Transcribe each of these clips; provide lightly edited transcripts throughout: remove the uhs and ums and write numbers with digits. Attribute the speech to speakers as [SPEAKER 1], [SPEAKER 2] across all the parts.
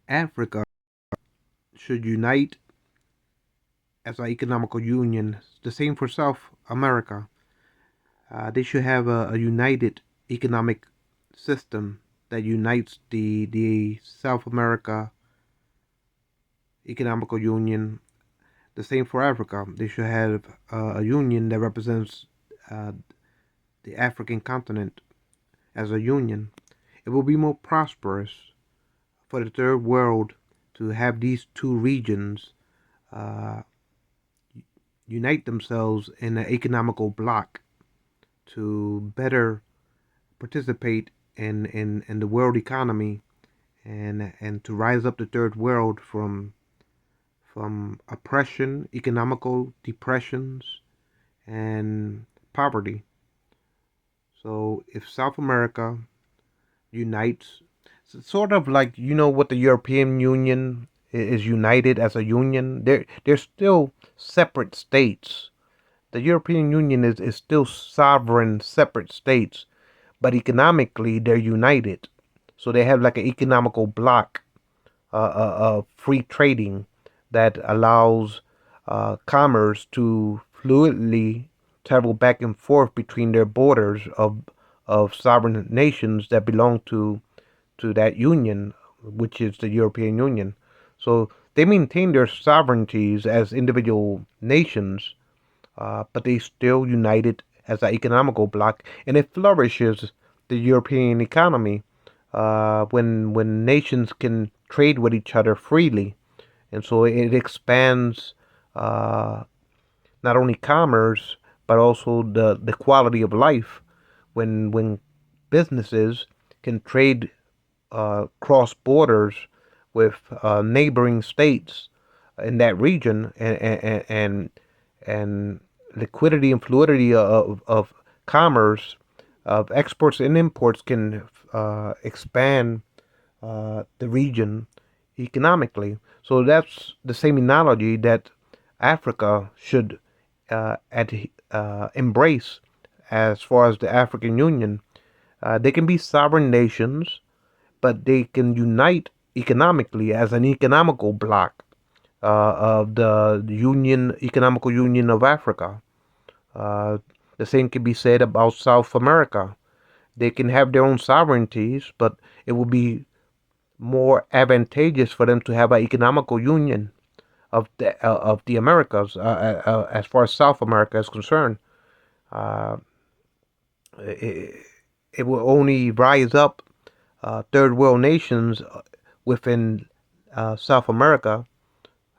[SPEAKER 1] Africa should unite as an economical union. The same for South America. They should have a united economic system that unites the South America economical union. The same for Africa. They should have a union that represents uh, the African continent as a union. It will be more prosperous for the third world to have these two regions uh, unite themselves in an economical bloc to better participate in the world economy and to rise up the third world from oppression, economical depressions, and poverty. So if South America unites, sort of like what the European Union is united as a union. They're still separate states. The European Union is still sovereign, separate states, but economically they're united. So they have like an economical bloc of free trading that allows commerce to fluidly travel back and forth between their borders of sovereign nations that belong to that union, which is the European Union. So they maintain their sovereignties as individual nations, but they still united as an economical bloc, and it flourishes the European economy when nations can trade with each other freely, and so it expands uh, not only commerce but also the quality of life when businesses can trade cross borders with neighboring states in that region, and liquidity and fluidity of commerce of exports and imports can expand the region economically. So that's the same analogy that Africa should embrace as far as the African Union. They can be sovereign nations, but they can unite economically as an economical bloc of the economical union of Africa. Uh, the same can be said about South America. They can have their own sovereignties, but it will be more advantageous for them to have an economical union of the Americas as far as South America is concerned. Uh, it, it will only rise up third world nations within South America,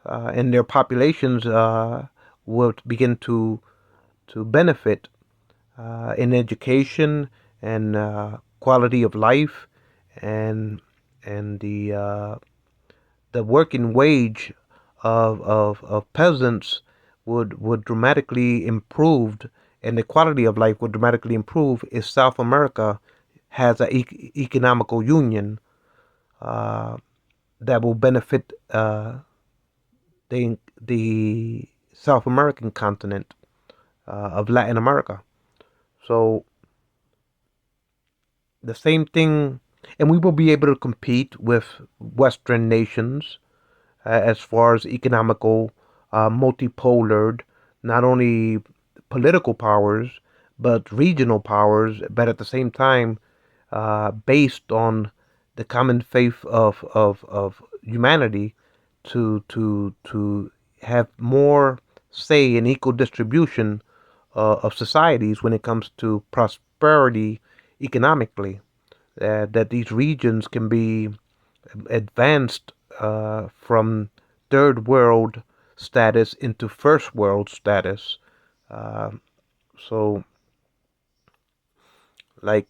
[SPEAKER 1] and their populations will begin to benefit in education and quality of life, and and the working wage of peasants would dramatically improved, and the quality of life would dramatically improve if South America has an economical union uh, that will benefit the South American continent of Latin America. So the same thing, and we will be able to compete with Western nations as far as economical, multipolar, not only political powers, but regional powers, but at the same time, based on the common faith of humanity to have more say in equal distribution of societies when it comes to prosperity economically. That these regions can be advanced from third world status into first world status. Uh, so, like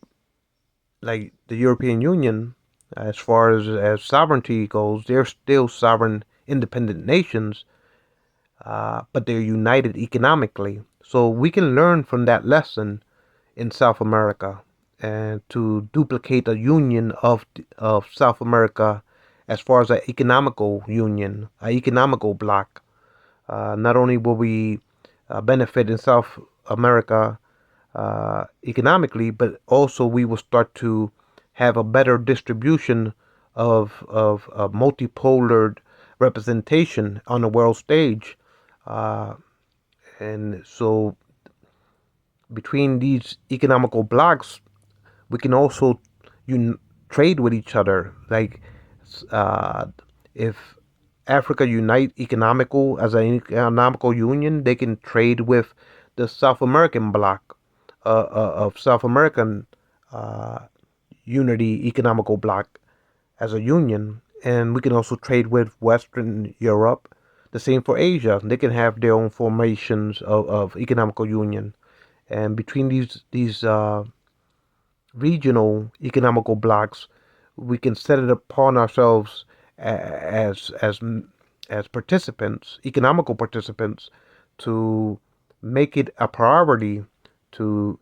[SPEAKER 1] the European Union, as far as sovereignty goes, they're still sovereign, independent nations, but they're united economically. So we can learn from that lesson in South America and to duplicate a union of South America as far as an economical union, an economical bloc. Not only will we benefit in South America economically, but also we will start to have a better distribution of a multipolar representation on the world stage. Uh, and so between these economical blocks, we can also trade with each other. Like uh, if Africa unite economical as an economical union, they can trade with the South American bloc of South American uh, unity economical bloc as a union, and we can also trade with Western Europe. The same for Asia; they can have their own formations of economical union, and between these regional economical blocks, we can set it upon ourselves as participants, economical participants, to make it a priority to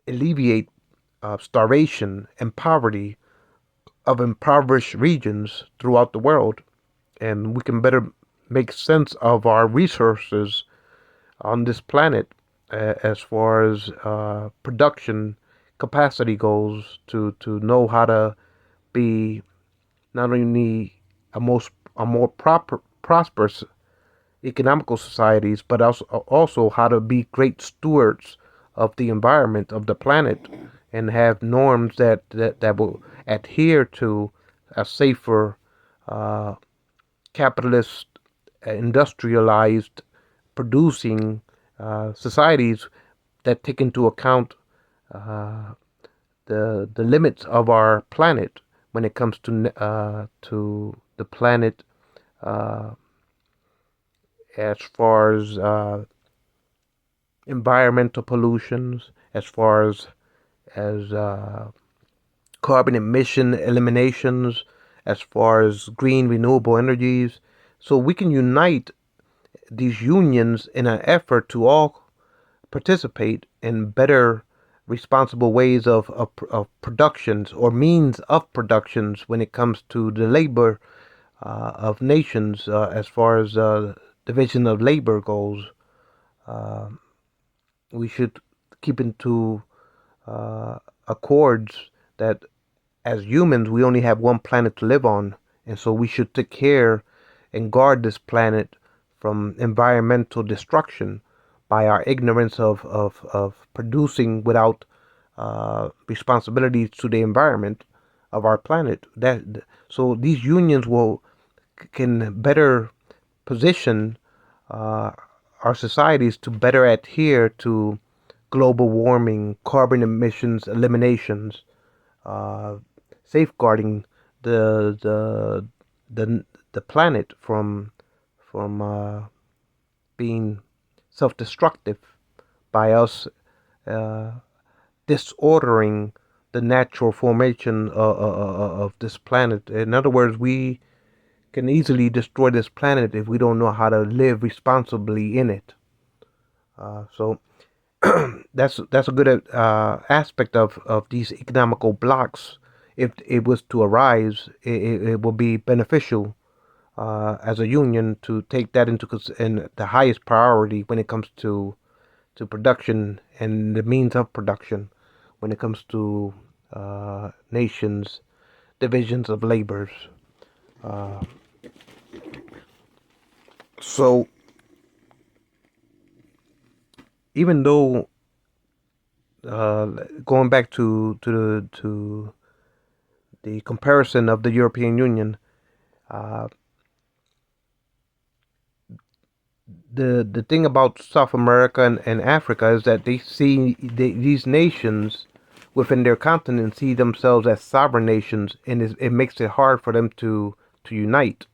[SPEAKER 1] alleviate starvation and poverty of impoverished regions throughout the world, and we can better make sense of our resources on this planet as far as production capacity goes, to know how to be not only a more proper prosperous economical societies, but also how to be great stewards of the environment of the planet, and have norms that will adhere to a safer uh, capitalist industrialized producing societies that take into account uh, the limits of our planet when it comes to the planet uh, as far as environmental pollutions, as far as carbon emission eliminations, as far as green renewable energies. So we can unite these unions in an effort to all participate in better responsible ways of productions or means of productions when it comes to the labor of nations as far as division of labor goes. Uh, we should keep into uh, accords that as humans we only have one planet to live on, and so we should take care and guard this planet from environmental destruction by our ignorance of producing without responsibility to the environment of our planet. So these unions will can better position uh, our societies to better adhere to global warming, carbon emissions eliminations, uh, safeguarding the the the planet from being self-destructive by us uh, disordering the natural formation of this planet. In other words, we can easily destroy this planet if we don't know how to live responsibly in it. So that's a good aspect of these economical blocks. If it was to arise, it will be beneficial as a union to take that into in the highest priority when it comes to production and the means of production, when it comes to nations, divisions of labors. Uh, so even though uh, going back to the comparison of the European Union, uh, the thing about South America and Africa is that they see these nations within their continent see themselves as sovereign nations, and it makes it hard for them to unite,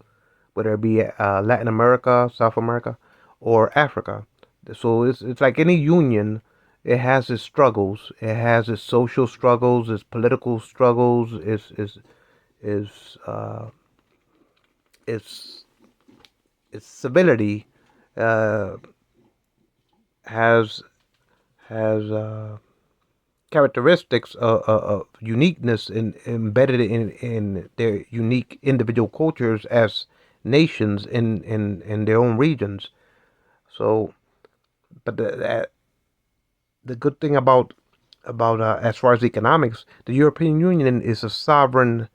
[SPEAKER 1] whether it be Latin America, South America, or Africa. So it's like any union. It has its struggles. It has its social struggles, its political struggles, its its its civility uh, has has characteristics of uniqueness embedded in their unique individual cultures as nations in their own regions. So, but the good thing about as far as economics, the European Union is a sovereign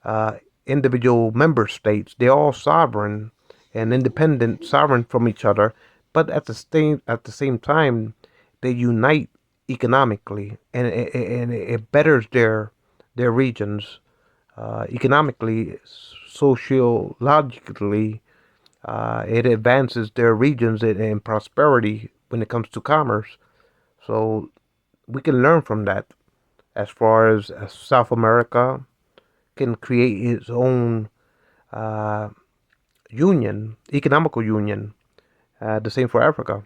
[SPEAKER 1] uh, individual member states. They're all sovereign and independent, sovereign from each other, but at the same time, they unite economically, and it betters their regions economically, sociologically. It advances their regions in prosperity when it comes to commerce. So we can learn from that as far as South America can create its own uh, union, economical union. The same for Africa.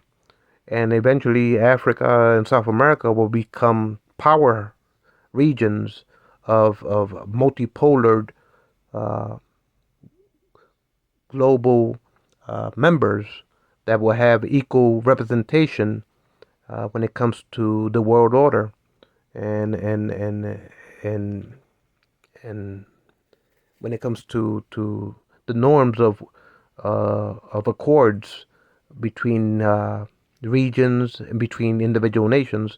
[SPEAKER 1] And eventually, Africa and South America will become power regions of multipolar uh, global members that will have equal representation when it comes to the world order and and and and and when it comes to the norms of accords between regions and between individual nations.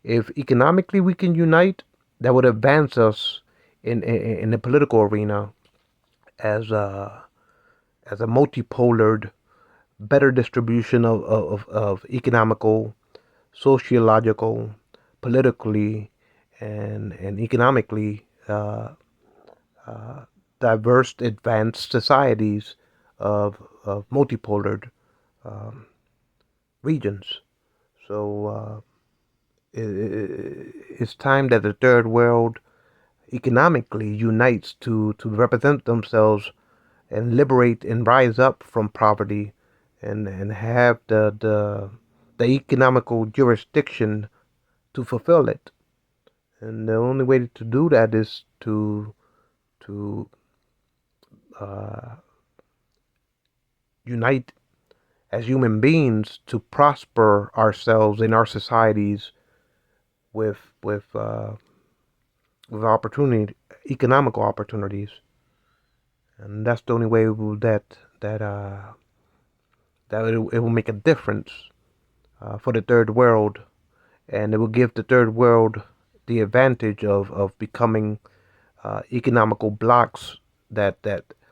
[SPEAKER 1] If economically we can unite, that would advance us in the political arena as a multipolar, better distribution of economical, sociological, politically, and economically uh, diverse, advanced societies of multipolar um, regions. So it's time that the third world economically unites to represent themselves and liberate and rise up from poverty and have the economical jurisdiction to fulfill it. And the only way to do that is to uh, unite as human beings to prosper ourselves in our societies with with opportunity, economical opportunities, and that's the only way that it will make a difference for the third world, and it will give the third world the advantage of becoming economical blocks that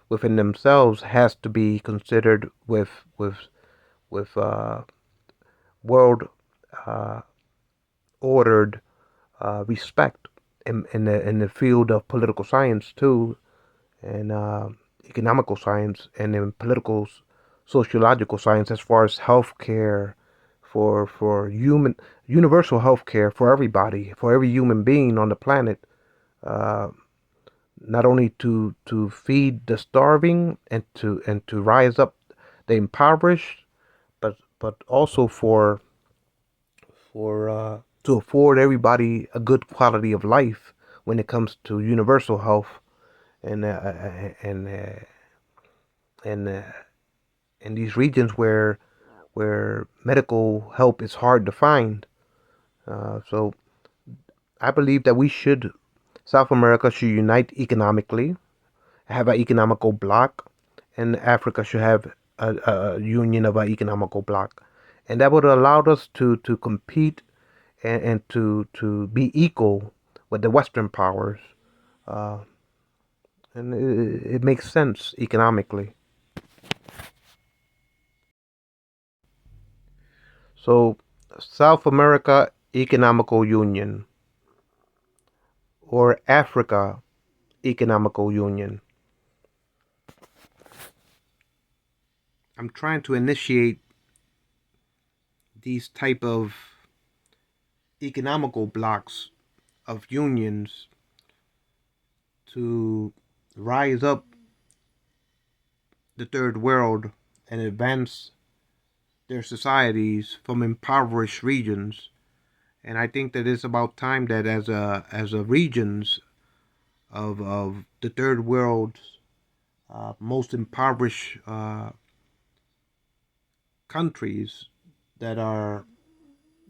[SPEAKER 1] within themselves has to be considered with world uh, ordered respect in the field of political science too, and economical science, and in political sociological science as far as healthcare for human universal healthcare for everybody, for every human being on the planet. Uh, Not only to feed the starving and to rise up the impoverished, but also for to afford everybody a good quality of life when it comes to universal health and and and in these regions where medical help is hard to find. So I believe that we should South America should unite economically, have an economical bloc, and Africa should have a union of an economical bloc, and that would allow us to compete and to be equal with the Western powers, uh, and it makes sense economically. So, South America Economical Union or Africa Economical Union. I'm trying to initiate these type of economical blocks of unions to rise up the third world and advance their societies from impoverished regions. And I think that it's about time that as a regions of the third world's most impoverished countries that are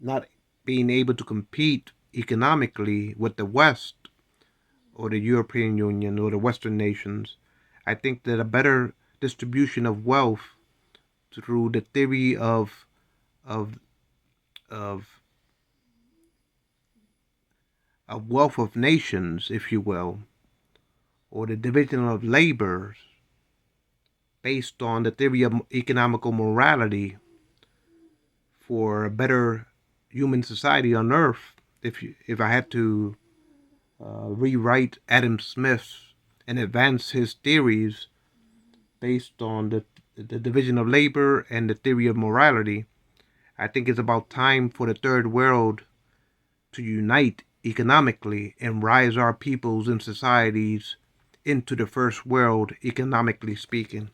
[SPEAKER 1] not being able to compete economically with the West or the European Union or the Western nations. I think that a better distribution of wealth through the theory of of a wealth of nations, if you will, or the division of labor based on the theory of economical morality for a better human society on earth, if I had to rewrite Adam Smith and advance his theories based on the division of labor and the theory of morality, I think it's about time for the third world to unite economically and rise our peoples and societies into the first world, economically speaking.